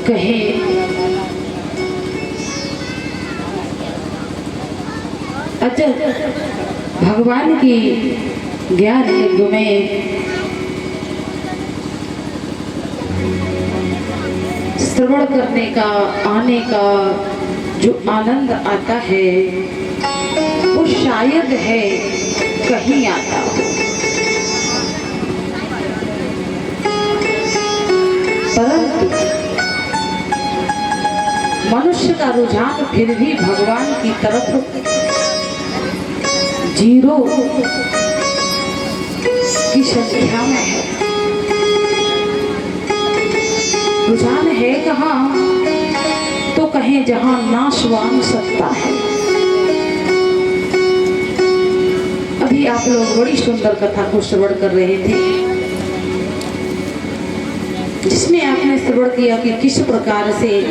कहे अच्छा भगवान की ज्ञान युग में श्रवण करने का, आने का जो आनंद आता है वो शायद है कहीं आता हो, परंतु मनुष्य का रुझान फिर भी भगवान की तरफ जीरो की संख्या में है। रुझान है कहाँ? तो कहें जहां नाशवान सत्ता है। अभी आप लोग बड़ी सुंदर कथा को श्रवण कर रहे थे, जिसमें आपने श्रवण किया कि किस प्रकार से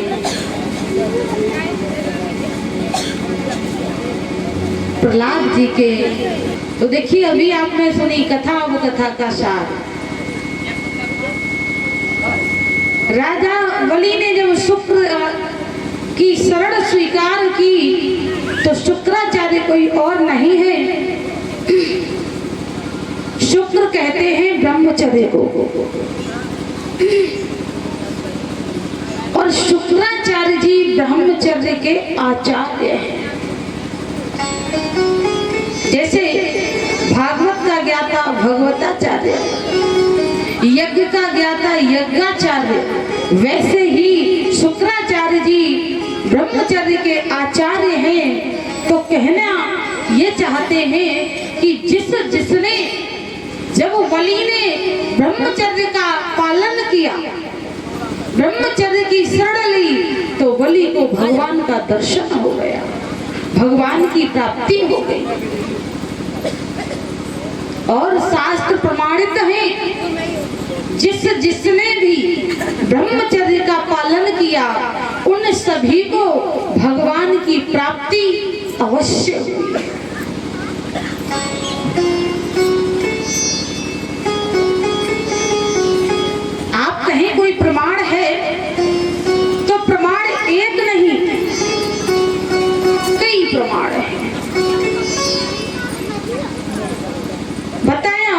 प्रहलाद जी के, तो देखिए अभी आपने सुनी कथा, वो कथा का सार। राजा बलि ने जब शुक्र की शरण स्वीकार की तो शुक्राचार्य कोई और नहीं है, शुक्र कहते हैं ब्रह्मचर्य को, और शुक्राचार्य जी ब्रह्मचर्य के आचार्य हैं। जैसे भागवत का ज्ञाता भगवताचार्य, यज्ञ का ज्ञाता यज्ञाचार्य, वैसे ही शुक्राचार्य जी ब्रह्मचर्य के आचार्य हैं। तो कहना ये चाहते हैं कि जिसने जब बलि ने ब्रह्मचर्य का पालन किया, ब्रह्मचर्य की शरण ली, तो बलि को भगवान का दर्शन हो गया, भगवान की प्राप्ति हो गई। और शास्त्र प्रमाणित है, जिसने भी ब्रह्मचर्य का पालन किया उन सभी को भगवान की प्राप्ति अवश्य हुई। आप कहें कोई प्रमाण है, तो प्रमाण एक नहीं, कई प्रमाण है। बताया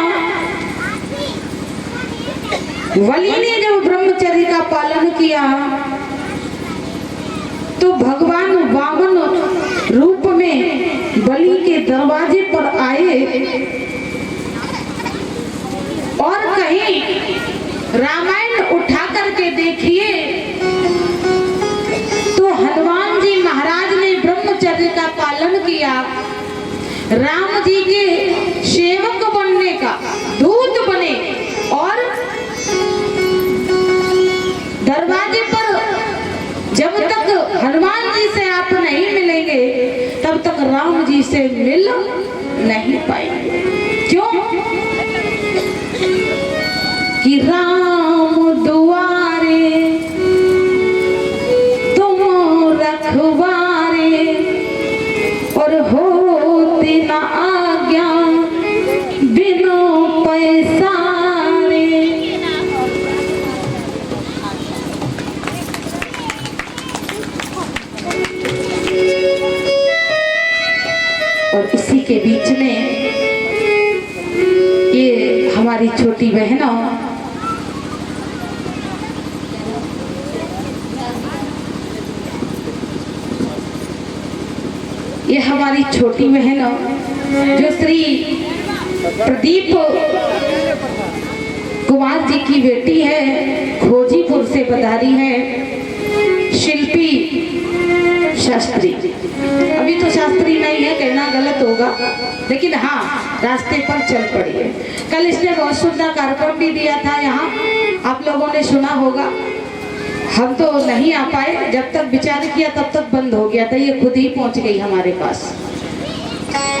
बलि ने जब ब्रह्मचर्य का पालन किया तो भगवान वामन रूप में बलि के दरवाजे पर आए, और कहीं रामायण उठा करके देखिए तो हनुमान जी महाराज ने ब्रह्मचर्य का पालन किया, राम जी के सेवक बनने का, दूत बने, और दरवाजे पर जब तक हनुमान जी से आप नहीं मिलेंगे तब तक राम जी से मिल नहीं पाएंगे। क्यों? कि राम दुआरे तुम रखवारे, और होती ना आज्ञा बिनो पैसारे। और इसी के बीच में ये हमारी छोटी बहनों, ये हमारी छोटी बहनों जो श्री प्रदीप कुमार जी की बेटी है, खोजीपुर से पधारी है, शिल्पी शास्त्री। अभी तो शास्त्री नहीं है, कहना गलत होगा, लेकिन हाँ रास्ते पर चल पड़ी है। कल इसने बहुत सुंदर कार्यक्रम भी दिया था यहाँ, आप लोगों ने सुना होगा। हम तो नहीं आ पाए, जब तक विचार किया तब तक बंद हो गया था, ये खुद ही पहुंच गई हमारे पास।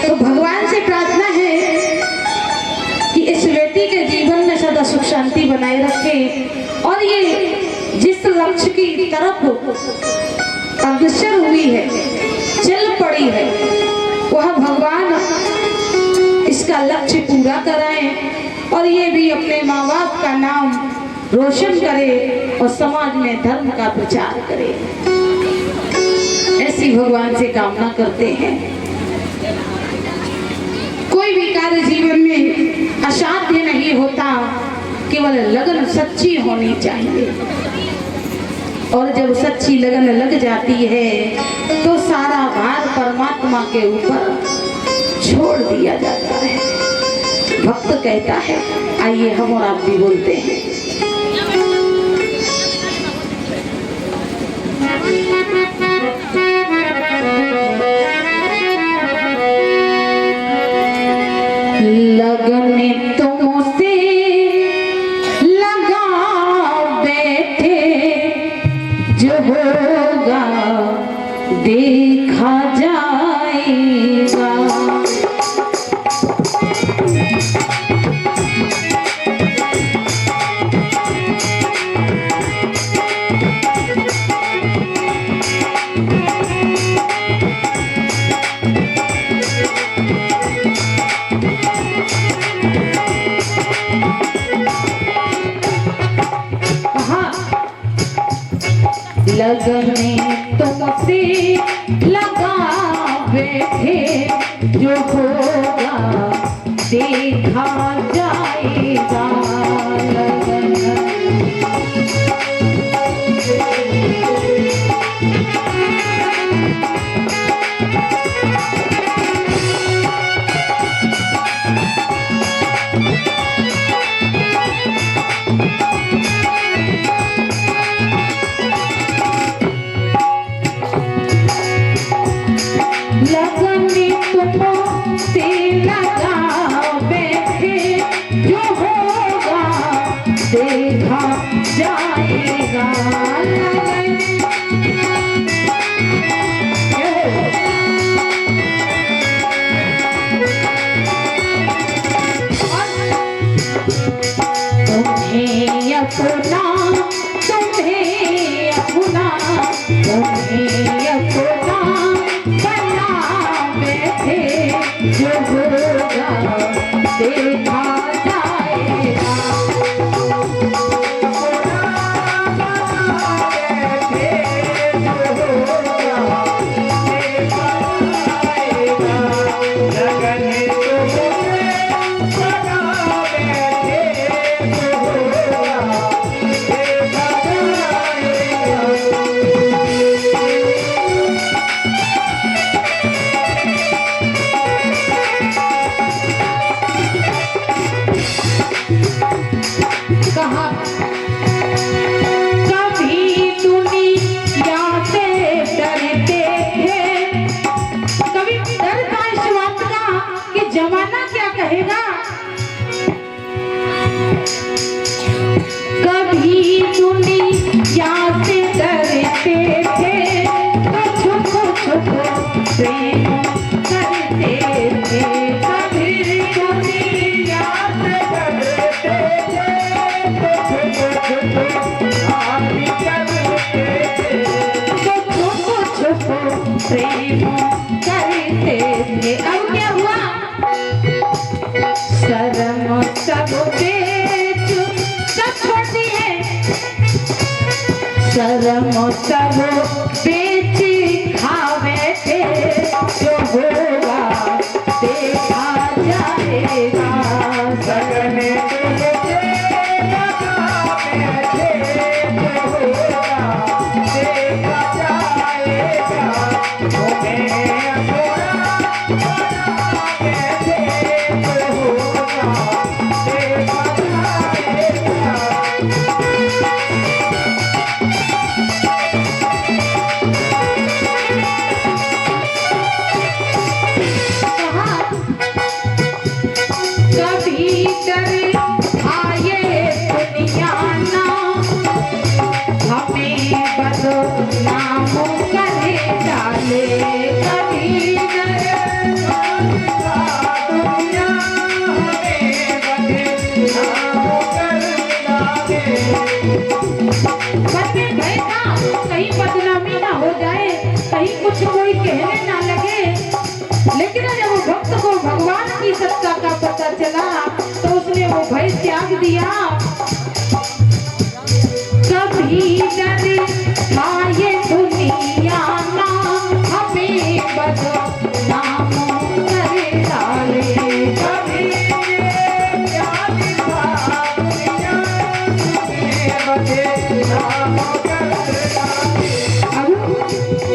तो भगवान से प्रार्थना है कि इस बेटी के जीवन में सदा सुख शांति बनाए रखे, और ये जिस लक्ष्य की तरफ अग्रसर हुई है, चल पड़ी है, वह भगवान इसका लक्ष्य पूरा कराएं, और ये भी अपने माँ बाप का नाम रोशन करे और समाज में धर्म का प्रचार करे, ऐसी भगवान से कामना करते हैं। कोई भी कार्य जीवन में असाध्य नहीं होता, केवल लगन सच्ची होनी चाहिए। और जब सच्ची लगन लग जाती है तो सारा भार परमात्मा के ऊपर छोड़ दिया जाता है। भक्त कहता है, आइए हम और आप भी बोलते हैं। लगने तुमसे लगा बैठे, जो होगा देखा जाएगा। लगने तुमसे लगा बैठे, जो होगा देखा जाएगा। लगने तुमसे लगा बैठे, जो होगा देखा जाएगा। तुम्हें अपना, तुम्हें अपना, तुम्हें अपना बना बैठे, जो होगा देखा जाएगा। कभी दुनिया से डरते थे, कभी डर था इस बात का कि जमाना क्या कहेगा। कभी दुनिया से डरते थे, तो छुप छुप प्रेम करते थे। कभी दुनिया से डरते थे, प्रेम करते थे। अब क्या हुआ, शर्म सब बेच सब छोड़ती है, शर्म सब बेच खा बैठे, जो होगा देखा जाएगा। लगने तुमसे लगा बैठे, जो होगा देखा जाएगा। तुम्हें अपना बना बैठे, जो होगा देखा जाएगा। कभी डर आए दुनिया ना, हमें बदनाम करे डाले। कभी डर दुनिया हमें बदनाम कर डाले। बच्चे भय का कहीं बदनामी ना हो जाए, कहीं कुछ कोई कहने ना लगे। लेकिन जब वो भक्त को भगवान की सत्ता का पता चला तो उसने वो भय त्याग दिया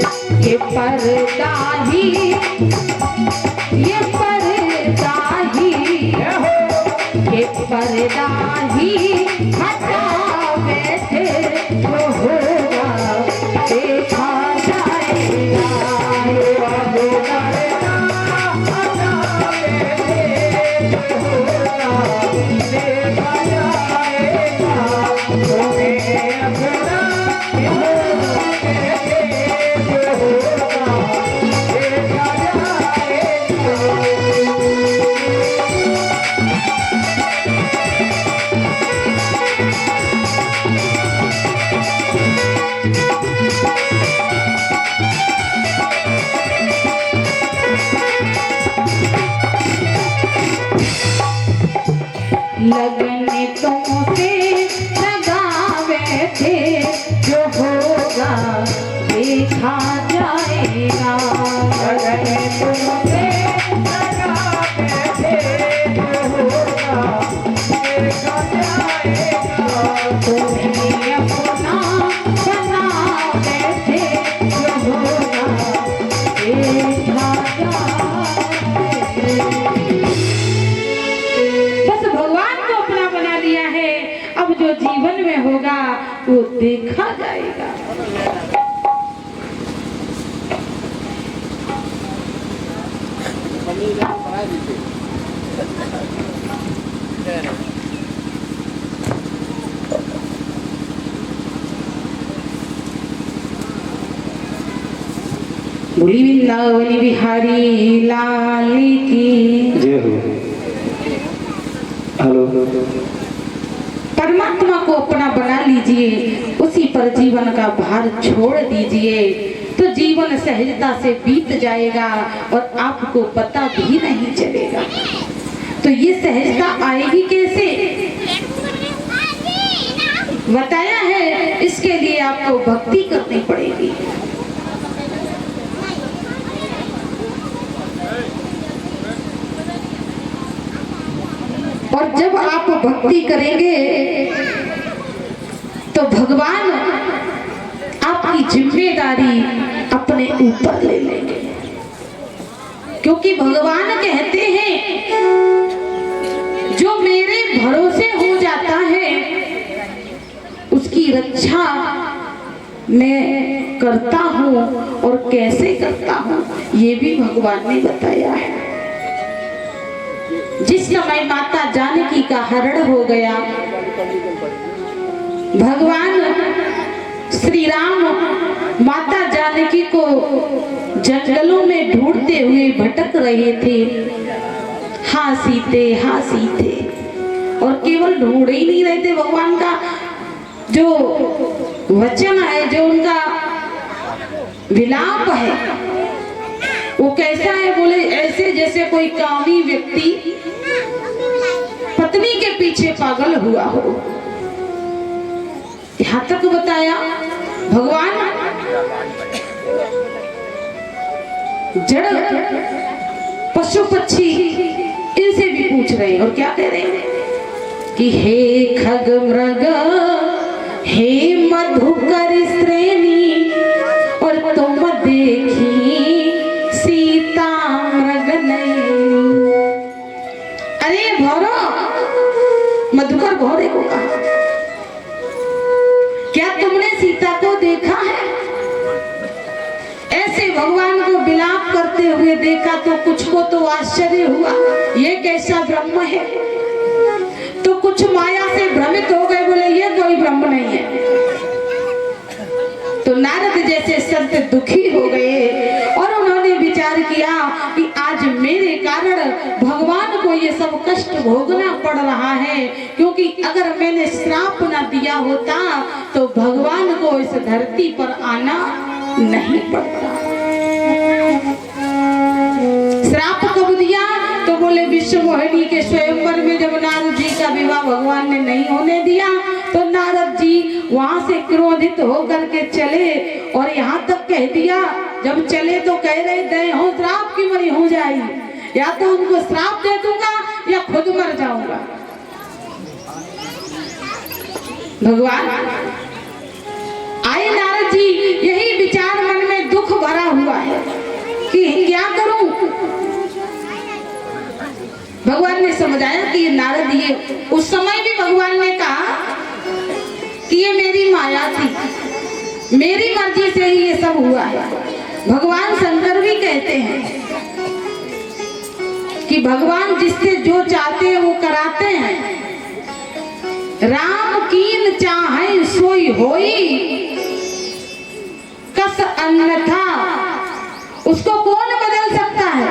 ये पर्दा ही, ये पर्दा ही, ये पर्दा ही हटा बैठे तो होगा देखा जाएगा। लगने तुमसे लगावे थे जो होगा देखा जाएगा। लगने तुमसे लगावे थे जो होगा देखा जाएगा। तुम्हें अपना बना बैठे जो होगा देखा जाएगा। अब जो जीवन में होगा वो देखा जाएगा। बोली वृंदावनी बिहारी लाल की जय हो। हेलो, परमात्मा को अपना बना लीजिए, उसी पर जीवन का भार छोड़ दीजिए तो जीवन सहजता से बीत जाएगा और आपको पता भी नहीं चलेगा। तो ये सहजता आएगी कैसे बताया है, इसके लिए आपको भक्ति करनी पड़ेगी। और जब आप भक्ति करेंगे तो भगवान आपकी जिम्मेदारी अपने ऊपर ले लेंगे, क्योंकि भगवान कहते हैं जो मेरे भरोसे हो जाता है उसकी रक्षा मैं करता हूँ, और कैसे करता हूँ ये भी भगवान ने बताया है। जिस समय माता जानकी का हरण हो गया, भगवान श्री राम माता जानकी को जंगलों में ढूंढते हुए भटक रहे थे। हाँ सीते, हाँ सीते, और केवल ढूंढ ही नहीं रहे थे, भगवान का जो वचन है, जो उनका विलाप है वो कैसा है, बोले ऐसे जैसे कोई कामी व्यक्ति पत्नी के पीछे पागल हुआ हो। यहाँ तक बताया भगवान जड़ पशु पक्षी इनसे भी पूछ रहे हैं, और क्या कह रहे हैं कि हे खग मृग, हे मधुकर श्रेणी, और तुम देखी सीता मृग नहीं। अरे भौरो, मधुकर भौरे को कहा, क्या तुमने सीता को देखा है? ऐसे भगवान को विलाप करते हुए देखा तो कुछ को तो आश्चर्य हुआ, ये कैसा ब्रह्म है। तो कुछ माया से भ्रमित हो गए, बोले ये कोई ब्रह्म नहीं है। तो नारद जैसे संत दुखी हो गए और उन्होंने विचार किया कि आज मेरे कारण भगवान को ये सब कष्ट भोगना पड़ रहा है, क्योंकि अगर मैंने श्राप न दिया होता तो भगवान को इस धरती पर आना नहीं पड़ता। श्राप कब दिया? तो बोले विश्व मोहिनी के स्वयंवर में जब नारद जी का विवाह भगवान ने नहीं होने दिया तो नारद जी वहां से क्रोधित होकर के चले, और यहाँ तक कह दिया, जब चले तो कह रहे दे हो श्राप की मरी हो जाएगी, या तो उनको श्राप दे दूंगा या खुद मर जाऊंगा। भगवान आए नारद जी, यही विचार मन में दुख भरा हुआ है कि क्या करूं। भगवान ने समझाया कि ये नारद, ये उस समय भी भगवान ने कहा कि ये मेरी माया थी, मेरी मर्जी से ही ये सब हुआ है। भगवान शंकर भी कहते हैं कि भगवान जिससे जो चाहते हैं वो कराते हैं। राम कीन चाहे सोई होई, कस अन्यथा उसको कौन बदल सकता है।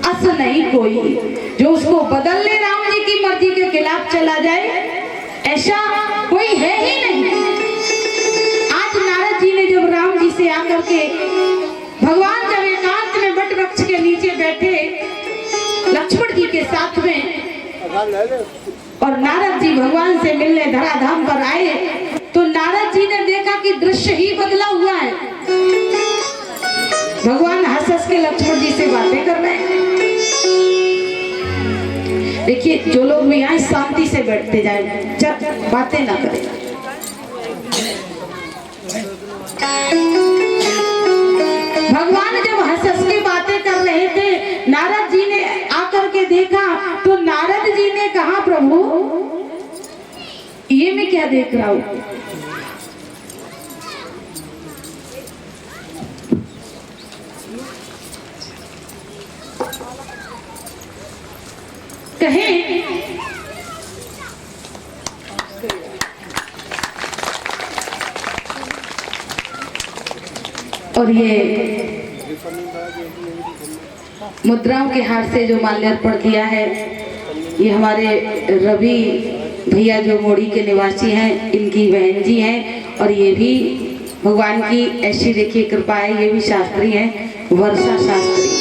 अस नहीं कोई जो उसको बदल ले, राम जी की मर्जी के खिलाफ चला जाए, ऐसा कोई है ही नहीं। आज नारद जी ने जब राम जी से आकर के, भगवान जब एकांत में वट वृक्ष के नीचे बैठे लक्ष्मण जी के साथ में, और नारद जी भगवान से मिलने धराधाम पर आए, तो नारद जी ने देखा कि दृश्य ही बदला हुआ है। भगवान हंस हंस के लक्ष्मण जी से बातें कर रहे हैं। देखिए, जो लोग भी यहाँ शांति से बैठते जाए, जब बातें ना करें। भगवान जब हंस हंस के बातें कर रहे थे, नारद जी ने आकर के देखा, तो नारद जी ने कहा, प्रभु ये मैं क्या देख रहा हूं। कहें और ये मुद्राओं के हार से जो माल्यार्पण किया है, ये हमारे रवि भैया जो मोड़ी के निवासी हैं, इनकी बहन जी हैं। और ये भी भगवान की ऐसी देखिए कृपा है, ये भी शास्त्री हैं, वर्षा शास्त्री।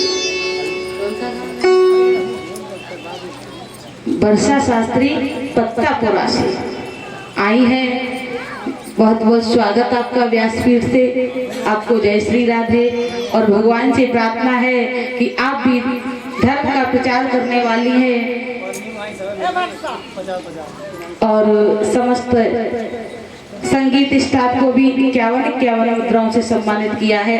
वर्षा शास्त्री पत्तापुरा से आई है। बहुत बहुत स्वागत आपका व्यासपीठ से। आपको जय श्री राधे। और भगवान से प्रार्थना है कि आप भी धर्म का प्रचार करने वाली हैं और समस्त संगीत स्टाफ को भी 51 मुद्राओं से सम्मानित किया है।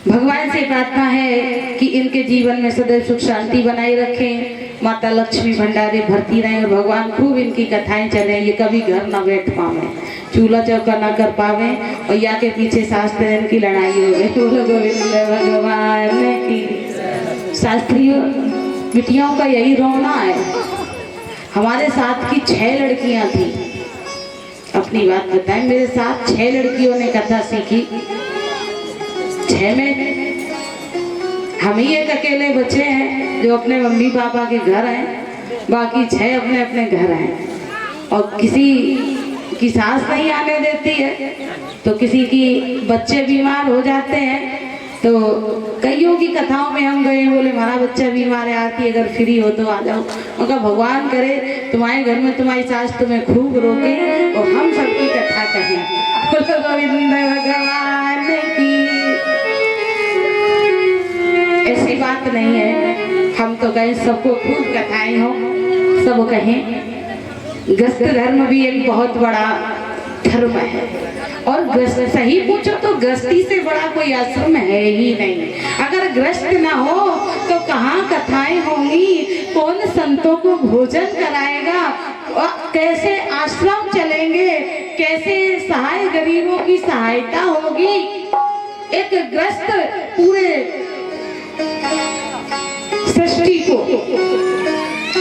भगवान से प्रार्थना है कि इनके जीवन में सदैव सुख शांति बनाए रखें, माता लक्ष्मी भंडारे भरती रहें और भगवान खूब इनकी कथाएं चले। ये कभी घर ना बैठ पावे, चूल्हा चौका ना कर पावे, और या के पीछे शास्त्र इनकी लड़ाई हो गई। गोविंद भगवान की। शास्त्रियों बिटियाओं का यही रोना है। हमारे साथ की 6 लड़कियां थी, अपनी बात बताएं, मेरे साथ 6 लड़कियों ने कथा सीखी। 6 में हम ही एक अकेले बच्चे हैं जो अपने मम्मी पापा के घर हैं, बाकी 6 अपने अपने घर हैं। और किसी की सास नहीं आने देती है, तो किसी की बच्चे बीमार हो जाते हैं। तो कईयों की कथाओं में हम गए, बोले हमारा बच्चा बीमार है, आती अगर फ्री हो तो आ जाओ। उनका भगवान करे तुम्हारे घर में तुम्हारी सास तुम्हें खूब रोके और हम सबकी कथा कहें। गोविंद भगवान की। ऐसी बात नहीं है, हम तो कहें सबको खूब कथाएं हो, सब कहें। गृहस्थ धर्म भी एक बहुत बड़ा धर्म है, और सही पूछो तो गृहस्थी से बड़ा कोई आश्रम है ही नहीं। अगर गृहस्थ ना हो तो कहाँ कथाएं होंगी, कौन संतों को भोजन कराएगा, कैसे आश्रम चलेंगे, कैसे सहाय गरीबों की सहायता होगी। एक गृहस्थ पूरे सृष्टि को,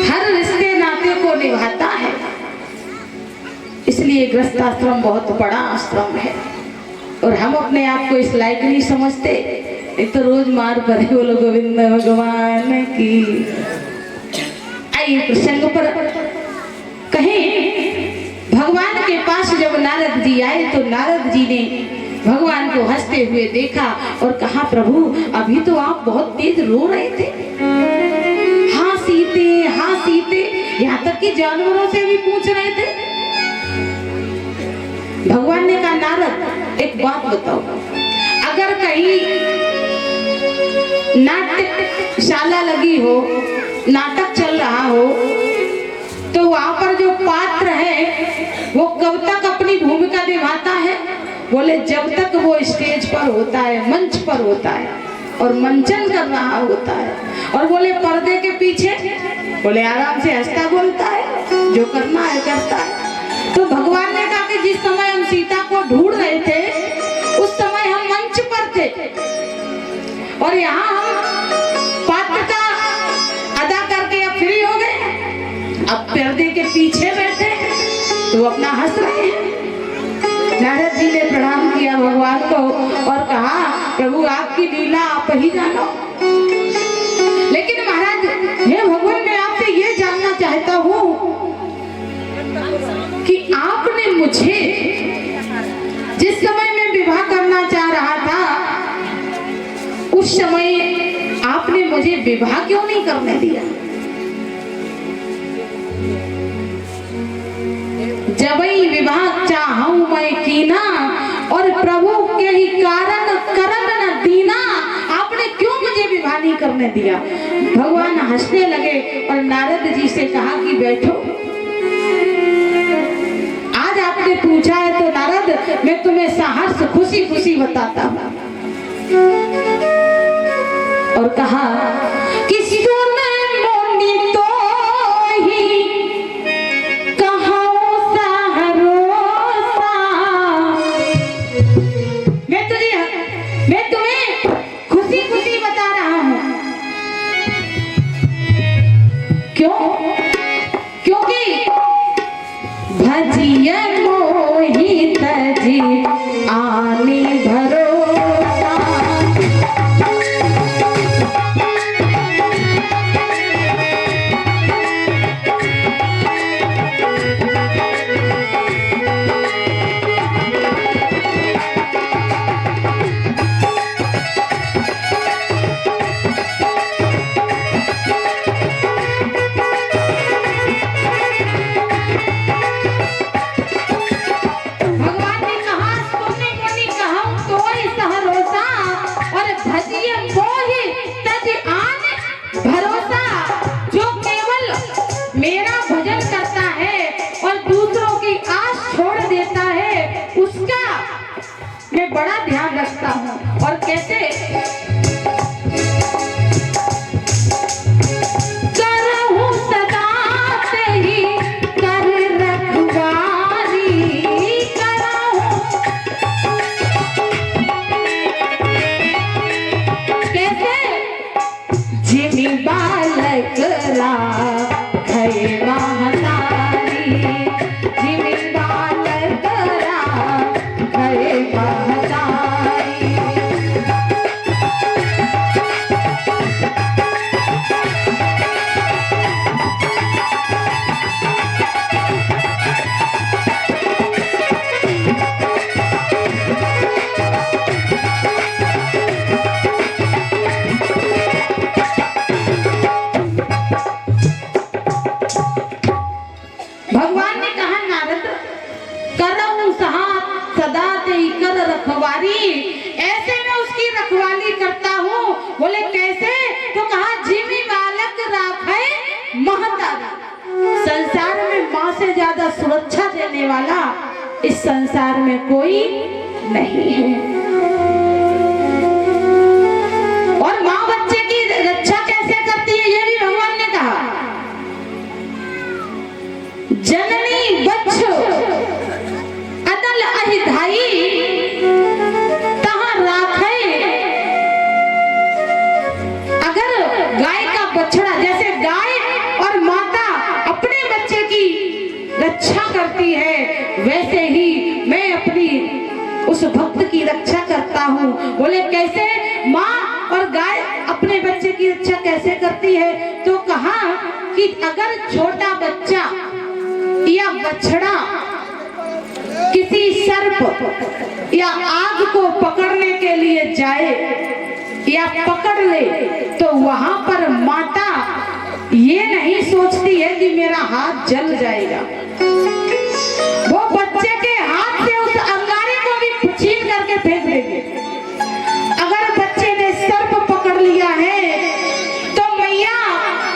हर रिश्ते नाते को निभाता है। इसलिए गृहस्थ आश्रम बहुत बड़ा आश्रम है, और हम अपने आप को इस लायक नहीं समझते। एक तो रोज मार पड़े, बोलो गोविंद भगवान की। आइए प्रसंग पर कहें, भगवान के पास जब नारद जी आए तो नारद जी ने भगवान को हंसते हुए देखा और कहा, प्रभु अभी तो आप बहुत तेज रो रहे थे, हाँ सीते हाँ सीते, यहाँ तक कि जानवरों से भी पूछ रहे थे। भगवान ने कहा, नारद एक बात बताओ, अगर कहीं नाट्यशाला लगी हो, नाटक चल रहा हो, तो वहां पर जो पात्र है वो कब तक भूमिका निभाता है? बोले जब तक वो स्टेज पर होता है, मंच पर होता है और मंचन कर रहा होता है। और बोले पर्दे के पीछे बोले आराम से हंसता बोलता है, जो करना है करता है। तो भगवान ने कहा कि जिस समय हम सीता को ढूंढ रहे थे उस समय हम मंच पर थे और यहाँ हम पात्रता अदा करके अब फ्री हो गए, अब पर्दे के पीछे बैठे तो अपना हंस रहे हैं। नारद जी ने प्रणाम किया भगवान को और कहा प्रभु आपकी लीला आप ही जानो। लेकिन महाराज हे भगवान, मैं आपसे ये जानना चाहता हूँ कि आपने मुझे जिस समय मैं विवाह करना चाह रहा था उस समय आपने मुझे विवाह क्यों नहीं करने दिया? जबई विवाह चाहूं मैं कीना और प्रभु के ही कारण करन न दीना, आपने क्यों मुझे विवाह नहीं करने दिया? भगवान हंसने लगे और नारद जी से कहा कि बैठो, आज आपने पूछा है तो नारद मैं तुम्हें सहर्ष खुशी खुशी बताता हूँ। और कहा कि बड़ा ध्यान रखता हूँ। और कैसे? करहूं सदा तेरी कर रखवारी, कैसे? जिमी बालक राखे महतारी, जिमी बालक राखे महतारी। भगवान ने कहा नारद करहूं सदा तेरी कर रखवारी, ऐसे मैं उसकी रखवाली करता हूँ। बोले कैसे? तो कहा जिमी बालक राखे महतारी, संसार में माँ से ज्यादा सुरक्षा देने वाला इस संसार में कोई नहीं है। और माँ बच्चे की रक्षा कैसे करती है ये भी भगवान ने कहा। जननी बच्छ अदल अहिधाई तहां राखे। अगर गाय का बछड़ा, जैसे गाय और माता अपने बच्चे की रक्षा करती है, वैसे ही मैं अपनी उस भक्त की रक्षा करता हूँ। बोले कैसे? माँ और गाय अपने बच्चे की रक्षा कैसे करती है? तो कहा कि अगर छोटा बच्चा या बछड़ा किसी सर्प या आग को पकड़ने के लिए जाए या पकड़ ले, तो वहां पर माता ये नहीं सोचती है कि मेरा हाथ जल जाएगा, वो बच्चे के हाथ से उस अंगारे को भी छीन करके फेंक देगी। अगर बच्चे ने सर्प पकड़ लिया है तो मैया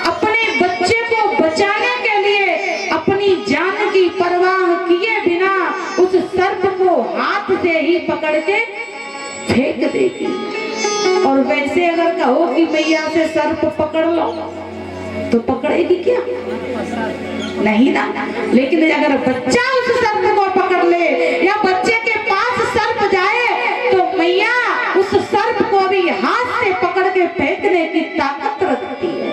अपने बच्चे को बचाने के लिए अपनी जान की परवाह किए बिना उस पकड़ के फेंक देगी। और वैसे अगर कहो कि मैया से सर्प पकड़ लो तो पकड़ेगी क्या? नहीं ना। लेकिन अगर बच्चा उस सर्प को पकड़ ले या बच्चे के पास सर्प जाए तो मैया उस सर्प को भी हाथ से पकड़ के फेंकने की ताकत रखती है।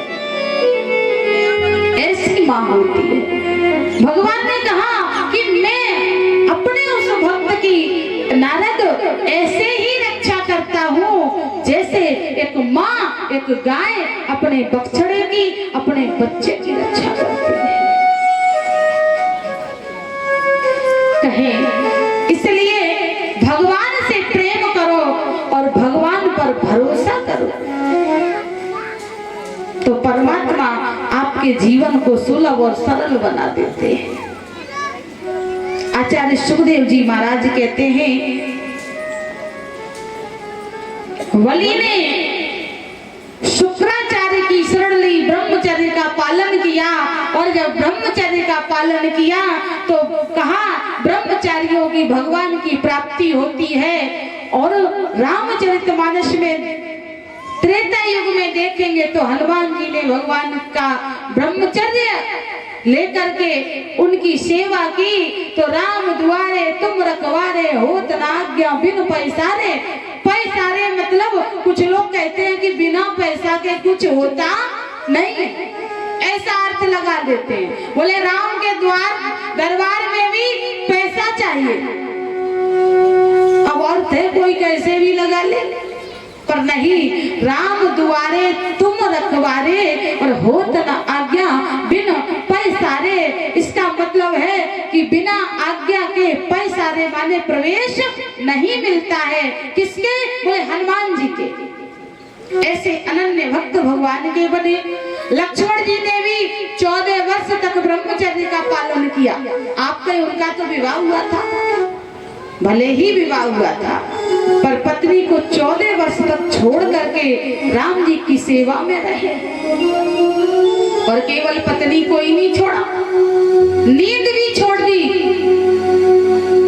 ऐसी मां होती है। भगवान ने कहा कि मैं अपने उस भक्त की नारद ऐसे ही रक्षा करता हूँ जैसे एक माँ एक गाय अपने बछड़े की, अपने बच्चे की रक्षा करती है। कहे इसलिए भगवान से प्रेम करो और भगवान पर भरोसा करो तो परमात्मा आपके जीवन को सुलभ और सरल बना देते हैं। आचार्य सुखदेव जी महाराज कहते हैं, वली ने शुक्राचार्य की शरण ली, ब्रह्मचर्य का पालन किया और जब ब्रह्मचर्य का पालन किया तो कहा ब्रह्मचारियों की भगवान की प्राप्ति होती है। और रामचरितमानस में त्रेता युग में देखेंगे तो हनुमान जी ने भगवान का ब्रह्मचर्य लेकर के उनकी सेवा की तो राम द्वारे तुम रखवारे होत न आज्ञा बिन पैसारे। पैसारे मतलब कुछ लोग कहते हैं कि बिना पैसा के कुछ होता नहीं, ऐसा अर्थ लगा देते हैं। बोले राम के दरबार में भी पैसा चाहिए। अब अर्थ है कोई कैसे भी लगा ले, पर नहीं, राम दुआरे तुम रखवारे और होत न आज्ञा बिन पैसारे। इसका मतलब है कि बिना आज्ञा के पैसारे माने प्रवेश नहीं मिलता है। किसके? बोले हनुमान जी के। ऐसे अनन्य भक्त भगवान के बने। लक्ष्मण जी ने भी 14 वर्ष तक ब्रह्मचर्य का पालन किया। आपका उनका तो विवाह हुआ था, भले ही विवाह हुआ था, पर पत्नी को 14 वर्ष तक छोड़ करके राम जी की सेवा में रहे। और केवल पत्नी को ही नहीं छोड़ा, नींद भी छोड़ दी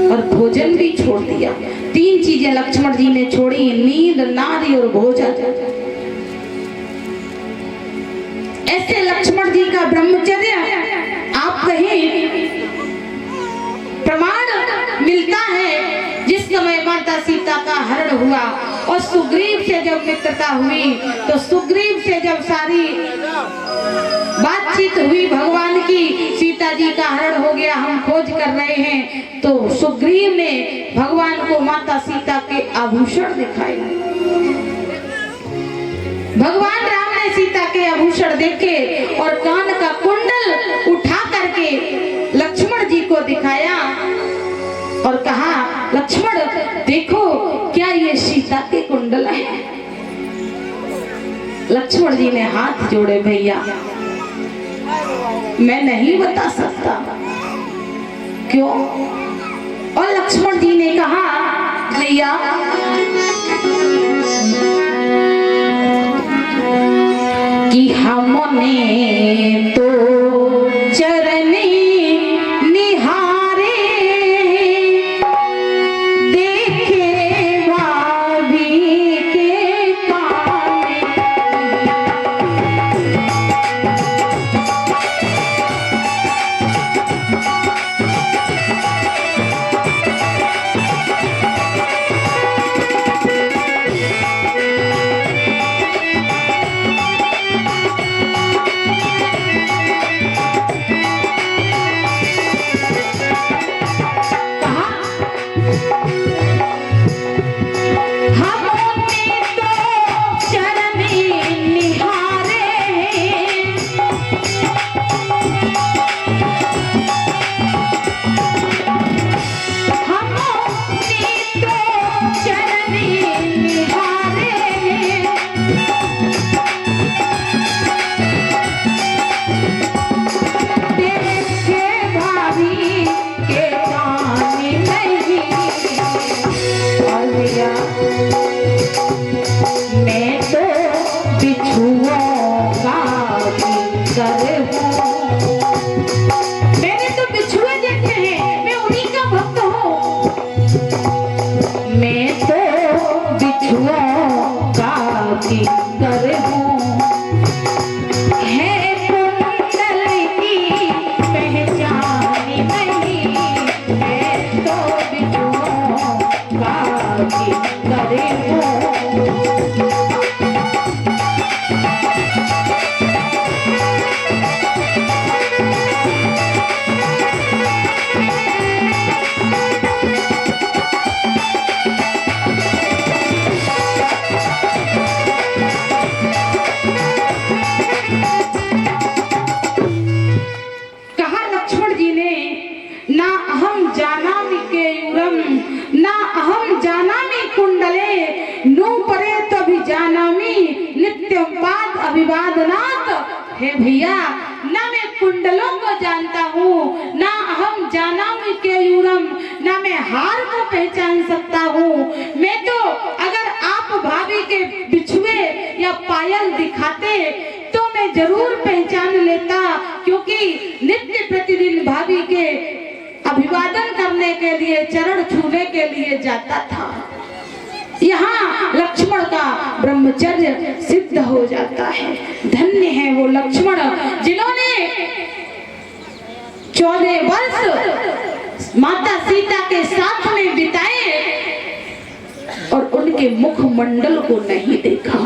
और भोजन भी छोड़ दिया। 3 चीजें लक्ष्मण जी ने छोड़ी, नींद, नारी और भोजन। ऐसे लक्ष्मण जी का ब्रह्मचर्य आप कहीं प्रमाण मिलता है। जिस समय माता सीता का हरण हुआ और सुग्रीव से जब मित्रता हुई तो सुग्रीव से जब सारी बातचीत हुई भगवान की, सीता जी का हरण हो गया, हम खोज कर रहे हैं, तो सुग्रीव ने भगवान को माता सीता के आभूषण दिखाए। भगवान राम ने सीता के आभूषण देखे और कान का कुंडल उठा करके लक्ष्मण जी को दिखाया और कहा, लक्ष्मण देखो क्या ये सीता के कुंडल है? लक्ष्मण जी ने हाथ जोड़े, भैया मैं नहीं बता सकता। क्यों? और लक्ष्मण जी ने कहा, भैया कि हमने तो चरनी निहारे देखे भाभी के काने। बिछुओं का की कर हूँ, है कुंडल की पहचान नहीं, है तो बिछुओं का की कर हूँ। अभिवादनात्, हे भैया, ना मैं कुंडलों को जानता हूँ, ना अहम जानामि केयूरम, ना मैं हार को पहचान सकता हूँ। मैं तो अगर आप भाभी के बिछुए या पायल दिखाते तो मैं जरूर पहचान लेता, क्योंकि नित्य प्रतिदिन भाभी के अभिवादन करने के लिए, चरण छूने के लिए जाता था। यहाँ लक्ष्मण का ब्रह्मचर्य सिद्ध हो जाता है। धन्य है वो लक्ष्मण जिन्होंने 14 वर्ष माता सीता के साथ में बिताए और उनके मुखमंडल को नहीं देखा।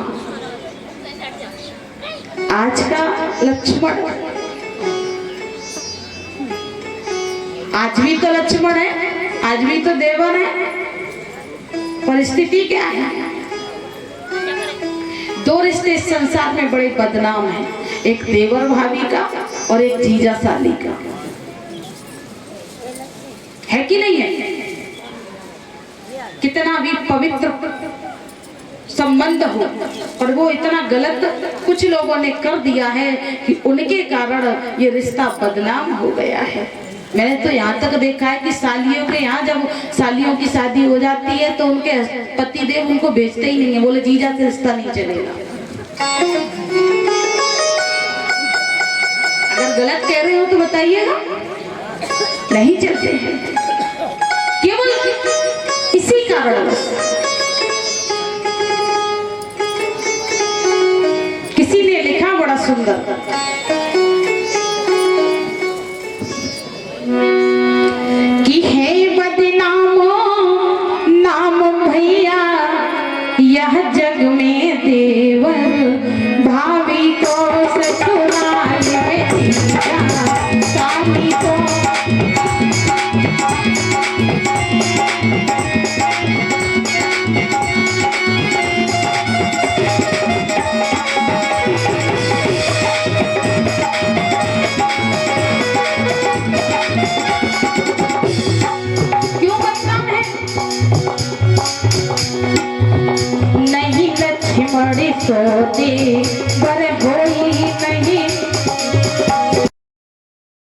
आज का लक्ष्मण आज भी तो लक्ष्मण है, आज भी तो देवर है। परिस्थिति क्या है? दो रिश्ते इस संसार में बड़े बदनाम हैं, एक देवर भाभी का और एक जीजा साली का, है कि नहीं है? कितना भी पवित्र संबंध हो, और वो इतना गलत कुछ लोगों ने कर दिया है कि उनके कारण ये रिश्ता बदनाम हो गया है। मैंने तो यहाँ तक देखा है कि सालियों के यहाँ जब सालियों की शादी हो जाती है तो उनके पतिदेव उनको भेजते ही नहीं है, बोले जीजा से रिश्ता नहीं चलेगा। अगर गलत कह रहे हो तो बताइएगा, नहीं चलते हैं केवल इसी कारण। किसी ने लिखा बड़ा सुंदर,